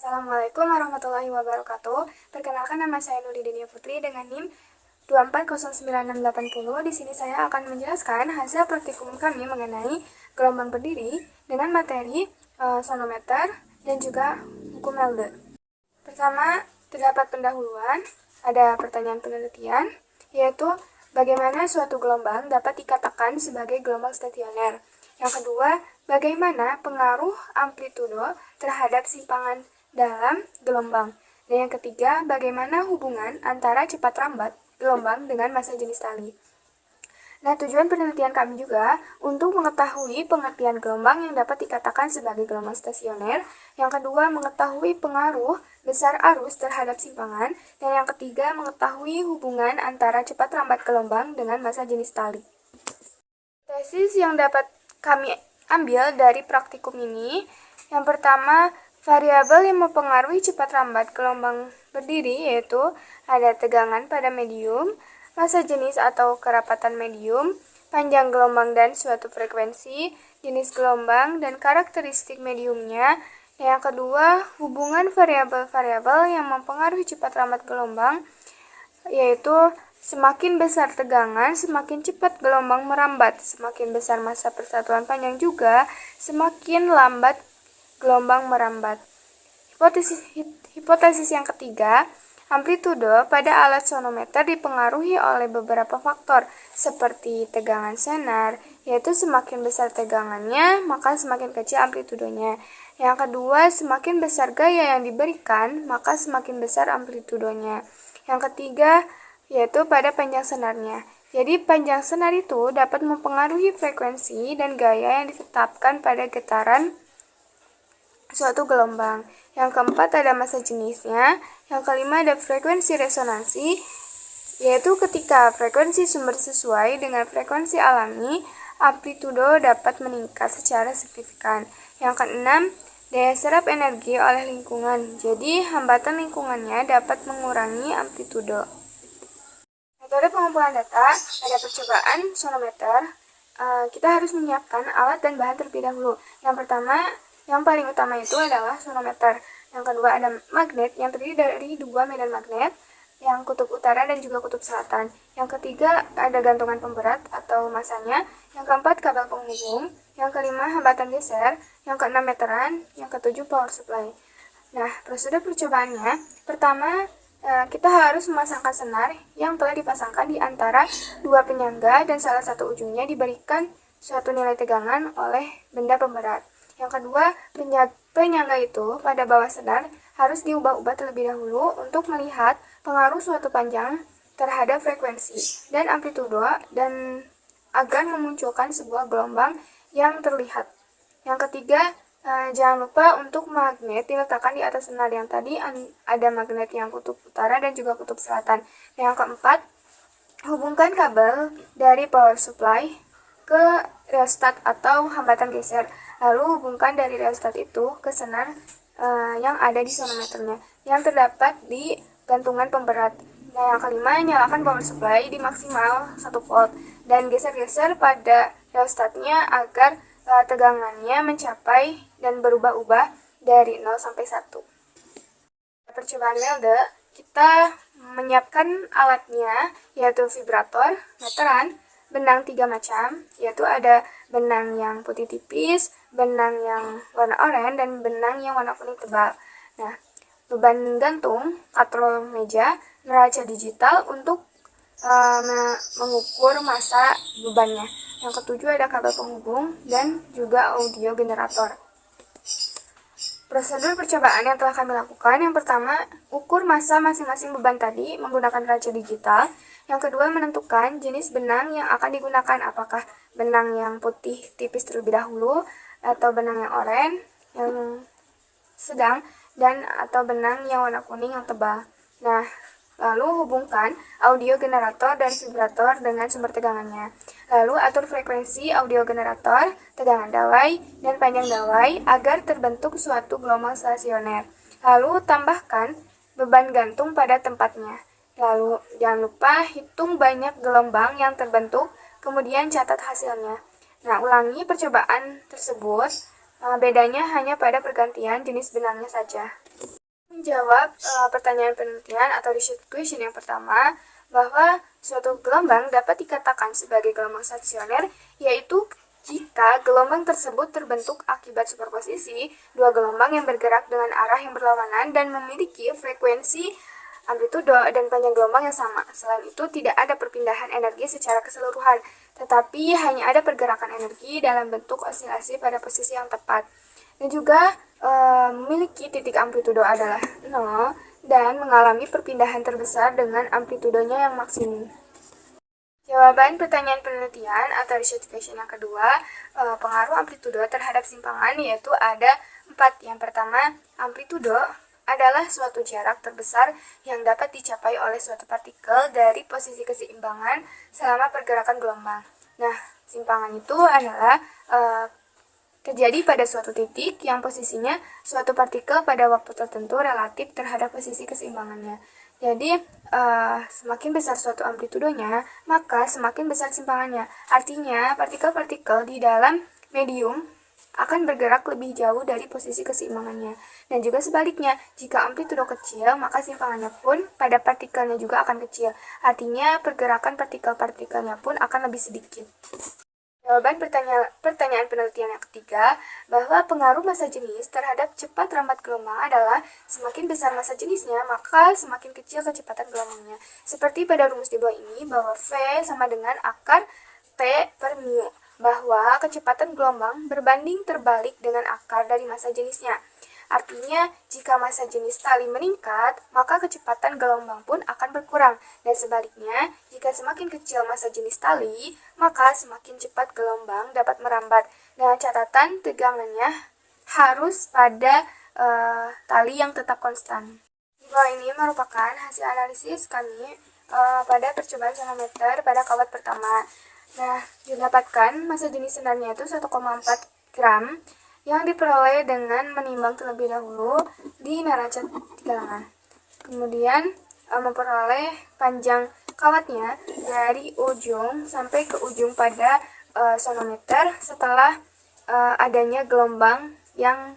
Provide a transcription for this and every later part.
Assalamualaikum warahmatullahi wabarakatuh. Perkenalkan, nama saya Nuridenia Putri dengan NIM 2409680. Di sini saya akan menjelaskan hasil praktikum kami mengenai gelombang berdiri dengan materi sonometer dan juga hukum Melde. Pertama, terdapat pendahuluan, ada pertanyaan penelitian, yaitu bagaimana suatu gelombang dapat dikatakan sebagai gelombang stasioner. Yang kedua, bagaimana pengaruh amplitudo terhadap simpangan dalam gelombang. Dan yang ketiga, bagaimana hubungan antara cepat rambat gelombang dengan massa jenis tali. Nah, tujuan penelitian kami juga untuk mengetahui pengertian gelombang yang dapat dikatakan sebagai gelombang stasioner. Yang kedua, mengetahui pengaruh besar arus terhadap simpangan. Dan yang ketiga, mengetahui hubungan antara cepat rambat gelombang dengan massa jenis tali. Tesis yang dapat kami ambil dari praktikum ini, yang pertama, variabel yang mempengaruhi cepat rambat gelombang berdiri yaitu ada tegangan pada medium, massa jenis atau kerapatan medium, panjang gelombang dan suatu frekuensi, jenis gelombang, dan karakteristik mediumnya. Yang kedua, hubungan variabel-variabel yang mempengaruhi cepat rambat gelombang, yaitu semakin besar tegangan, semakin cepat gelombang merambat, semakin besar massa persatuan panjang juga, semakin lambat gelombang merambat. Hipotesis yang ketiga, amplitudo pada alat sonometer dipengaruhi oleh beberapa faktor seperti tegangan senar, yaitu semakin besar tegangannya, maka semakin kecil amplitudonya. Yang kedua, semakin besar gaya yang diberikan, maka semakin besar amplitudonya. Yang ketiga, yaitu pada panjang senarnya. Jadi, panjang senar itu dapat mempengaruhi frekuensi dan gaya yang ditetapkan pada getaran suatu gelombang. Yang keempat, ada massa jenisnya. Yang kelima, ada frekuensi resonansi, yaitu ketika frekuensi sumber sesuai dengan frekuensi alami, amplitudo dapat meningkat secara signifikan. Yang keenam, daya serap energi oleh lingkungan. Jadi, hambatan lingkungannya dapat mengurangi amplitudo. Metode pengumpulan data, ada percobaan sonometer. Kita harus menyiapkan alat dan bahan terlebih dahulu. Yang pertama, yang paling utama itu adalah sonometer. Yang kedua, ada magnet yang terdiri dari dua medan magnet, yang kutub utara dan juga kutub selatan. Yang ketiga, ada gantungan pemberat atau masanya. Yang keempat, kabel penghubung. Yang kelima, hambatan geser. Yang keenam, meteran. Yang ketujuh, power supply. Nah, prosedur percobaannya, pertama, kita harus memasangkan senar yang telah dipasangkan di antara dua penyangga dan salah satu ujungnya diberikan suatu nilai tegangan oleh benda pemberat. Yang kedua, penyangga itu pada bawah senar harus diubah-ubah terlebih dahulu untuk melihat pengaruh suatu panjang terhadap frekuensi dan amplitudo dan agar memunculkan sebuah gelombang yang terlihat. Yang ketiga, jangan lupa untuk magnet diletakkan di atas senar yang tadi ada magnet yang kutub utara dan juga kutub selatan. Yang keempat, hubungkan kabel dari power supply ke rheostat atau hambatan geser. Lalu hubungkan dari rheostat itu ke senar yang ada di sonometernya yang terdapat di gantungan pemberat. Nah, yang kelima, nyalakan power supply di maksimal 1 volt dan geser-geser pada rheostatnya agar tegangannya mencapai dan berubah-ubah dari 0 sampai 1. Percobaan Melde, kita menyiapkan alatnya yaitu vibrator, meteran, benang 3 macam, yaitu ada benang yang putih tipis, benang yang warna oranye, dan benang yang warna kuning tebal. Nah, beban gantung, katrol meja, neraca digital untuk mengukur massa bebannya. Yang ketujuh, ada kabel penghubung dan juga audio generator. Prosedur percobaan yang telah kami lakukan, yang pertama, ukur massa masing-masing beban tadi menggunakan neraca digital. Yang kedua, menentukan jenis benang yang akan digunakan, apakah benang yang putih tipis terlebih dahulu, atau benang yang oranye yang sedang, dan atau benang yang warna kuning yang tebal. Nah, lalu hubungkan audio generator dan vibrator dengan sumber tegangannya. Lalu atur frekuensi audio generator, tegangan dawai, dan panjang dawai agar terbentuk suatu gelombang stasioner. Lalu tambahkan beban gantung pada tempatnya. Lalu jangan lupa hitung banyak gelombang yang terbentuk, kemudian catat hasilnya. Nah, ulangi percobaan tersebut, bedanya hanya pada pergantian jenis benangnya saja. Menjawab pertanyaan penelitian atau research question yang pertama, bahwa suatu gelombang dapat dikatakan sebagai gelombang stasioner, yaitu jika gelombang tersebut terbentuk akibat superposisi dua gelombang yang bergerak dengan arah yang berlawanan dan memiliki frekuensi, amplitudo, dan panjang gelombang yang sama. Selain itu, tidak ada perpindahan energi secara keseluruhan, tetapi hanya ada pergerakan energi dalam bentuk osilasi pada posisi yang tepat. Dan juga memiliki titik amplitudo adalah 0 dan mengalami perpindahan terbesar dengan amplitudonya yang maksimum. Jawaban pertanyaan penelitian atau research question yang kedua, pengaruh amplitudo terhadap simpangan yaitu ada 4. Yang pertama, amplitudo adalah suatu jarak terbesar yang dapat dicapai oleh suatu partikel dari posisi keseimbangan selama pergerakan gelombang. Nah, simpangan itu adalah terjadi pada suatu titik yang posisinya suatu partikel pada waktu tertentu relatif terhadap posisi keseimbangannya. Jadi, semakin besar suatu amplitudonya, maka semakin besar simpangannya. Artinya, partikel-partikel di dalam medium akan bergerak lebih jauh dari posisi keseimbangannya. Dan juga sebaliknya, jika amplitudo kecil, maka simpangannya pun pada partikelnya juga akan kecil. Artinya, pergerakan partikel-partikelnya pun akan lebih sedikit. Jawaban pertanyaan penelitian yang ketiga, bahwa pengaruh massa jenis terhadap cepat rambat gelombang adalah semakin besar massa jenisnya, maka semakin kecil kecepatan gelombangnya. Seperti pada rumus di bawah ini, bahwa V sama dengan akar T per mu, bahwa kecepatan gelombang berbanding terbalik dengan akar dari massa jenisnya. Artinya, jika massa jenis tali meningkat, maka kecepatan gelombang pun akan berkurang. Dan sebaliknya, jika semakin kecil massa jenis tali, maka semakin cepat gelombang dapat merambat. Dengan catatan tegangannya harus pada tali yang tetap konstan. Di bawah ini merupakan hasil analisis kami pada percobaan sonometer pada kawat pertama. Nah, didapatkan massa jenis senarnya itu 1,4 gram yang diperoleh dengan menimbang terlebih dahulu di neraca tigalangan. Kemudian memperoleh panjang kawatnya dari ujung sampai ke ujung pada sonometer setelah adanya gelombang yang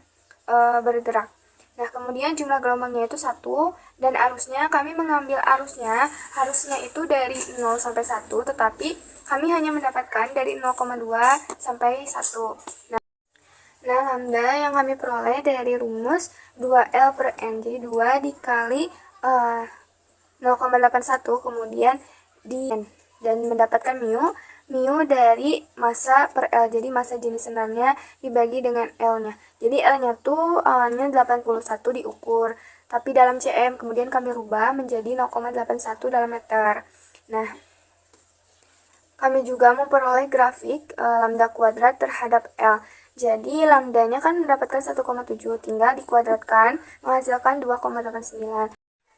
bergerak. Nah, kemudian jumlah gelombangnya itu 1 dan arusnya kami mengambil harusnya itu dari 0 sampai 1, tetapi kami hanya mendapatkan dari 0,2 sampai 1. Nah, lambda yang kami peroleh dari rumus 2L per N. Jadi 2 dikali 0,81 kemudian di N. Dan mendapatkan mu dari massa per L. Jadi massa jenis senarnya dibagi dengan L-nya. Jadi L-nya tuh awalnya 81 diukur. Tapi dalam cm kemudian kami rubah menjadi 0,81 dalam meter. Nah, kami juga memperoleh grafik lambda kuadrat terhadap L. Jadi lambdanya kan mendapatkan 1,7, tinggal dikuadratkan menghasilkan 2,89.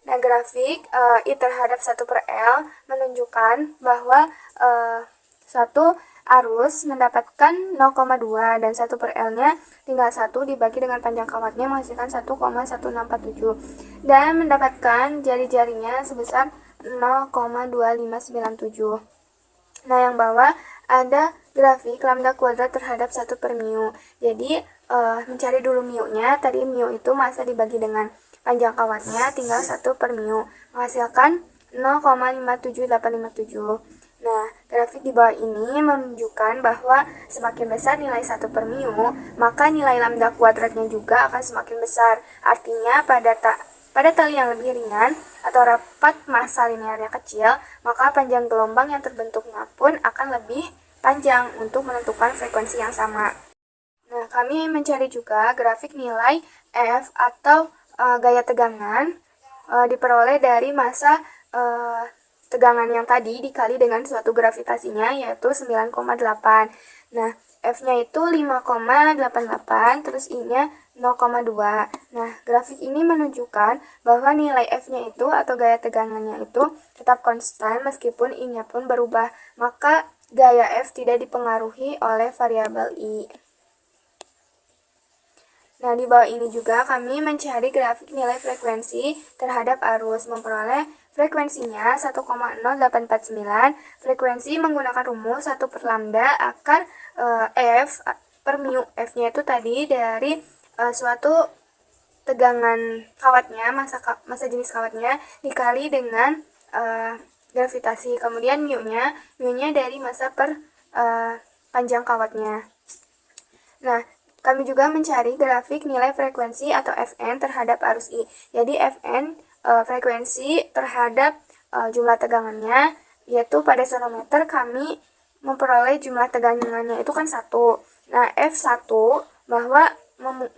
Nah, grafik I terhadap 1 per L menunjukkan bahwa suatu arus mendapatkan 0,2 dan 1 per L-nya tinggal 1 dibagi dengan panjang kawatnya menghasilkan 1,1647 dan mendapatkan jari-jarinya sebesar 0,2597. Nah, yang bawah ada grafik lambda kuadrat terhadap 1 per mu. Jadi, mencari dulu mu-nya. Tadi mu itu massa dibagi dengan panjang kawatnya, tinggal 1 per mu. Menghasilkan 0,57857. Nah, grafik di bawah ini menunjukkan bahwa semakin besar nilai 1 per mu, maka nilai lambda kuadratnya juga akan semakin besar. Artinya, pada tali yang lebih ringan atau rapat massa linearnya kecil, maka panjang gelombang yang terbentuknya pun akan lebih panjang untuk menentukan frekuensi yang sama. Nah, kami mencari juga grafik nilai F atau gaya tegangan diperoleh dari massa tegangan yang tadi dikali dengan suatu gravitasinya yaitu 9,8. Nah, F-nya itu 5,88, terus I-nya 0,2. Nah, grafik ini menunjukkan bahwa nilai F-nya itu atau gaya tegangannya itu tetap konstan meskipun I-nya pun berubah. Maka gaya F tidak dipengaruhi oleh variabel I. Nah, di bawah ini juga kami mencari grafik nilai frekuensi terhadap arus, memperoleh frekuensinya 1,0849. Frekuensi menggunakan rumus 1 per lambda akar F per mu. F-nya itu tadi dari suatu tegangan kawatnya, massa jenis kawatnya dikali dengan gravitasi. Kemudian mu-nya dari massa per panjang kawatnya. Nah, kami juga mencari grafik nilai frekuensi atau Fn terhadap arus I. Jadi Fn frekuensi terhadap jumlah tegangannya, yaitu pada sonometer kami memperoleh jumlah tegangannya itu kan 1. Nah, F1 bahwa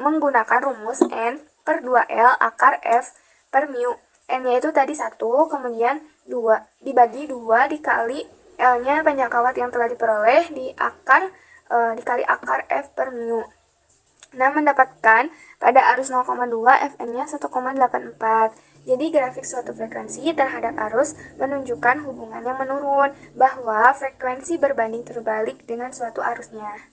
menggunakan rumus N per 2L akar F per mu. N-nya itu tadi 1, kemudian 2 dibagi 2 dikali L-nya panjang kawat yang telah diperoleh dikali akar F per mu. Nah, mendapatkan pada arus 0,2 Fn-nya 1,84. Jadi grafik suatu frekuensi terhadap arus menunjukkan hubungan yang menurun, bahwa frekuensi berbanding terbalik dengan suatu arusnya.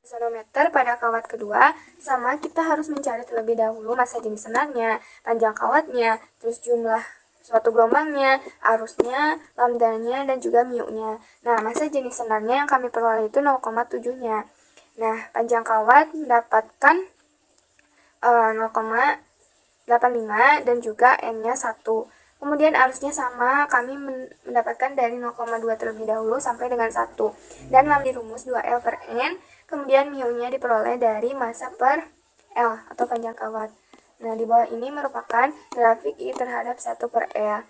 Sonometer pada kawat kedua, sama kita harus mencari terlebih dahulu massa jenis senarnya, panjang kawatnya, terus jumlah suatu gelombangnya, arusnya, lambdanya, dan juga mu-nya. Nah, massa jenis senarnya yang kami peroleh itu 0,7-nya. Nah, panjang kawat mendapatkan 0,85 dan juga N-nya 1. Kemudian arusnya sama, kami mendapatkan dari 0,2 terlebih dahulu sampai dengan 1. Dan lalu dirumus 2L per N, kemudian mu-nya diperoleh dari massa per L atau panjang kawat. Nah, di bawah ini merupakan grafik I terhadap 1 per L.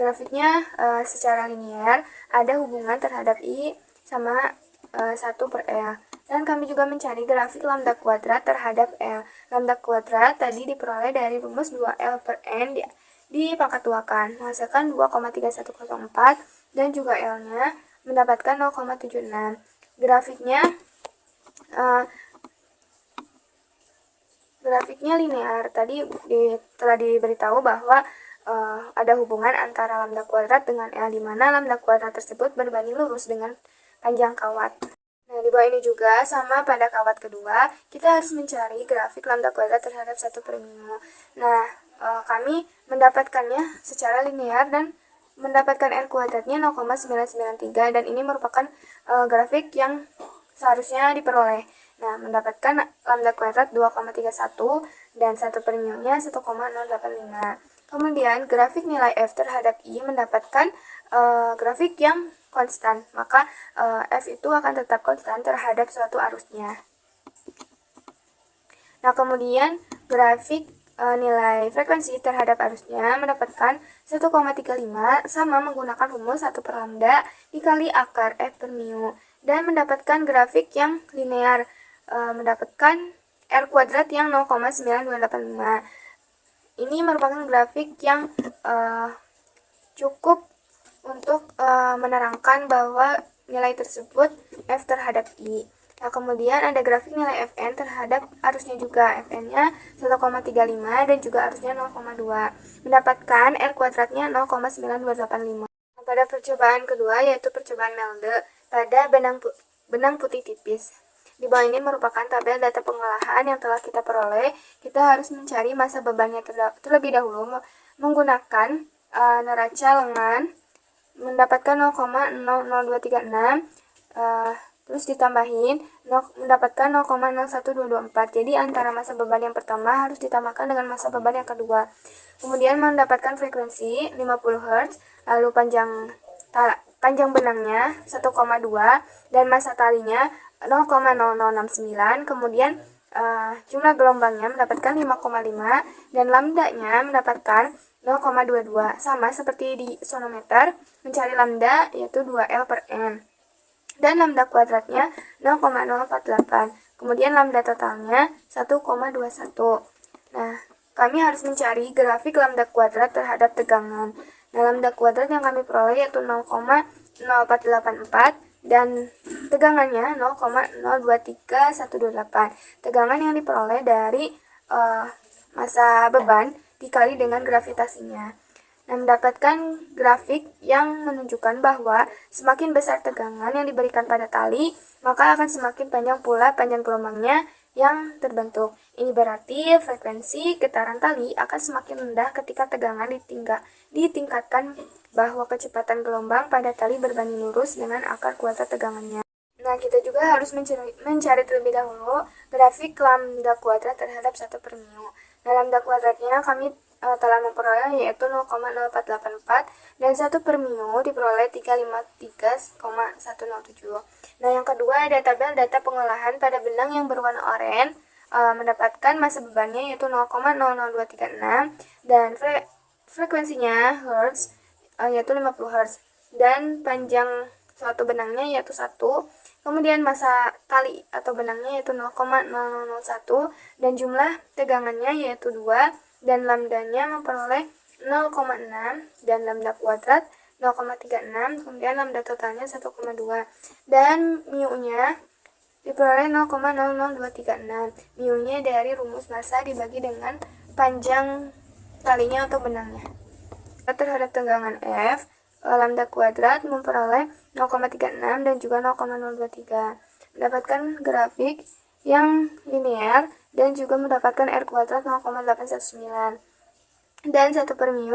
Grafiknya secara linear, ada hubungan terhadap I sama 1 per L. Dan kami juga mencari grafik lambda kuadrat terhadap L. Lambda kuadrat tadi diperoleh dari rumus 2L per N dipangkat 2-kan, menghasilkan 2,3104 dan juga L-nya mendapatkan 0,76. Grafiknya linear. Tadi telah diberitahu bahwa ada hubungan antara lambda kuadrat dengan L, di mana lambda kuadrat tersebut berbanding lurus dengan panjang kawat. Nah, di bawah ini juga sama pada kawat kedua, kita harus mencari grafik lambda kuadrat terhadap 1 per mu. Nah, kami mendapatkannya secara linear dan mendapatkan R kuadratnya 0,993, dan ini merupakan grafik yang seharusnya diperoleh. Nah, mendapatkan lambda kuadrat 2,31 dan 1 per mu-nya 1,085. Kemudian grafik nilai F terhadap I mendapatkan grafik yang konstan, maka F itu akan tetap konstan terhadap suatu arusnya. Nah, kemudian grafik nilai frekuensi terhadap arusnya mendapatkan 1,35 sama menggunakan rumus 1 per lambda dikali akar F per mu, dan mendapatkan grafik yang linear, mendapatkan R kuadrat yang 0,9285. Ini merupakan grafik yang cukup untuk menerangkan bahwa nilai tersebut F terhadap I. Nah, kemudian ada grafik nilai Fn terhadap arusnya juga. Fn-nya 1,35 dan juga arusnya 0,2. Mendapatkan R kuadratnya 0,9285. Nah, pada percobaan kedua, yaitu percobaan Melde pada benang putih tipis. Di bawah ini merupakan tabel data pengolahan yang telah kita peroleh. Kita harus mencari massa bebannya terlebih dahulu menggunakan neraca lengan, mendapatkan 0,00236, terus ditambahin mendapatkan 0,01224. Jadi antara massa beban yang pertama harus ditambahkan dengan massa beban yang kedua. Kemudian mendapatkan frekuensi 50 Hz, lalu panjang benangnya 1,2 dan massa talinya 0,0069. Kemudian jumlah gelombangnya mendapatkan 5,5 dan lambdanya mendapatkan 0,22. Sama seperti di sonometer, mencari lambda yaitu 2L per N. Dan lambda kuadratnya 0,048. Kemudian lambda totalnya 1,21. Nah, kami harus mencari grafik lambda kuadrat terhadap tegangan. Nah, lambda kuadrat yang kami peroleh yaitu 0,0484 dan tegangannya 0,023128. Tegangan yang diperoleh dari massa beban dikali dengan gravitasinya. Nah, mendapatkan grafik yang menunjukkan bahwa semakin besar tegangan yang diberikan pada tali, maka akan semakin panjang pula panjang gelombangnya yang terbentuk. Ini berarti frekuensi getaran tali akan semakin rendah ketika tegangan ditingkatkan, bahwa kecepatan gelombang pada tali berbanding lurus dengan akar kuadrat tegangannya. Nah, kita juga harus mencari terlebih dahulu grafik lambda kuadrat terhadap 1 per mu. Nah, lambda kuadratnya kami telah memperoleh yaitu 0,0484 dan 1 per mu diperoleh 353,107. Nah, yang kedua ada tabel data pengolahan pada benang yang berwarna oranye mendapatkan masa bebannya yaitu 0,00236 dan frekuensinya Hz yaitu 50 Hz dan panjang suatu benangnya yaitu 1, kemudian masa tali atau benangnya yaitu 0,0001 dan jumlah tegangannya yaitu 2 dan lambdanya memperoleh 0,6 dan lambda kuadrat 0,36, kemudian lambda totalnya 1,2 dan mu-nya diperoleh 0,00236. Mu-nya dari rumus massa dibagi dengan panjang talinya atau benangnya. Terhadap tegangan F, lambda kuadrat memperoleh 0,36 dan juga 0,023. Mendapatkan grafik yang linear dan juga mendapatkan R kuadrat 0,819. Dan 1 per mu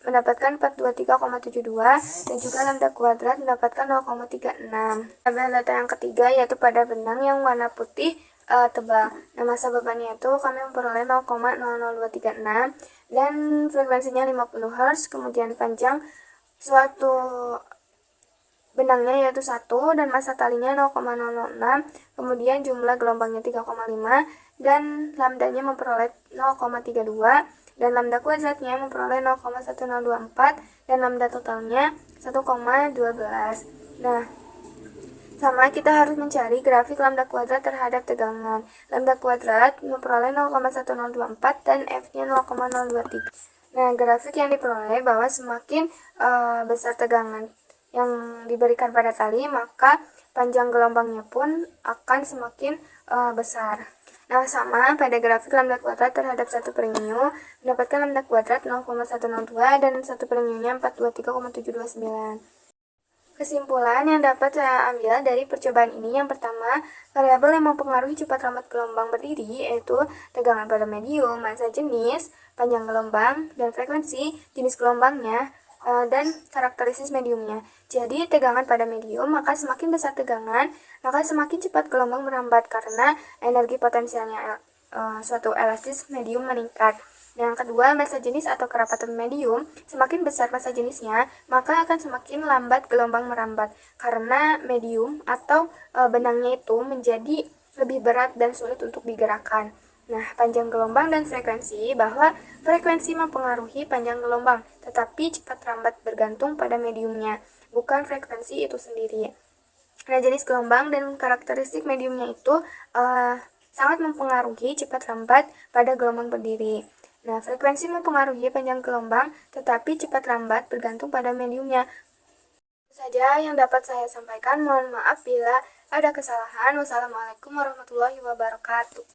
mendapatkan 423,72 dan juga lambda kuadrat mendapatkan 0,36. Tabel data yang ketiga yaitu pada benang yang warna putih tebal. Nah, masa bebannya itu kami memperoleh 0,00236 dan frekuensinya 50 Hz, kemudian panjang suatu benangnya yaitu 1 dan masa talinya 0,006, kemudian jumlah gelombangnya 3,5 dan lambdanya memperoleh 0,32 dan lambda kuadratnya memperoleh 0,1024 dan lambda totalnya 1,12. Nah, sama kita harus mencari grafik lambda kuadrat terhadap tegangan. Lambda kuadrat memperoleh 0,1024 dan F-nya 0,023. Nah, grafik yang diperoleh bahwa semakin besar tegangan yang diberikan pada tali, maka panjang gelombangnya pun akan semakin besar. Nah, sama pada grafik lambda kuadrat terhadap 1 per mu, mendapatkan lambda kuadrat 0,102 dan 1 per mu-nya 423,729. Kesimpulan yang dapat saya ambil dari percobaan ini, yang pertama, variabel yang mempengaruhi cepat lambat gelombang berdiri yaitu tegangan pada medium, massa jenis, panjang gelombang, dan frekuensi jenis gelombangnya, dan karakteristik mediumnya. Jadi, tegangan pada medium, maka semakin besar tegangan, maka semakin cepat gelombang merambat karena energi potensialnya suatu elastis medium meningkat. Yang kedua, massa jenis atau kerapatan medium, semakin besar massa jenisnya, maka akan semakin lambat gelombang merambat karena medium atau benangnya itu menjadi lebih berat dan sulit untuk digerakkan. Nah, panjang gelombang dan frekuensi, bahwa frekuensi mempengaruhi panjang gelombang, tetapi cepat lambat bergantung pada mediumnya, bukan frekuensi itu sendiri. Nah, jenis gelombang dan karakteristik mediumnya itu sangat mempengaruhi cepat lambat pada gelombang berdiri. Nah, frekuensi mempengaruhi panjang gelombang, tetapi cepat lambat bergantung pada mediumnya. Itu saja yang dapat saya sampaikan. Mohon maaf bila ada kesalahan. Wassalamualaikum warahmatullahi wabarakatuh.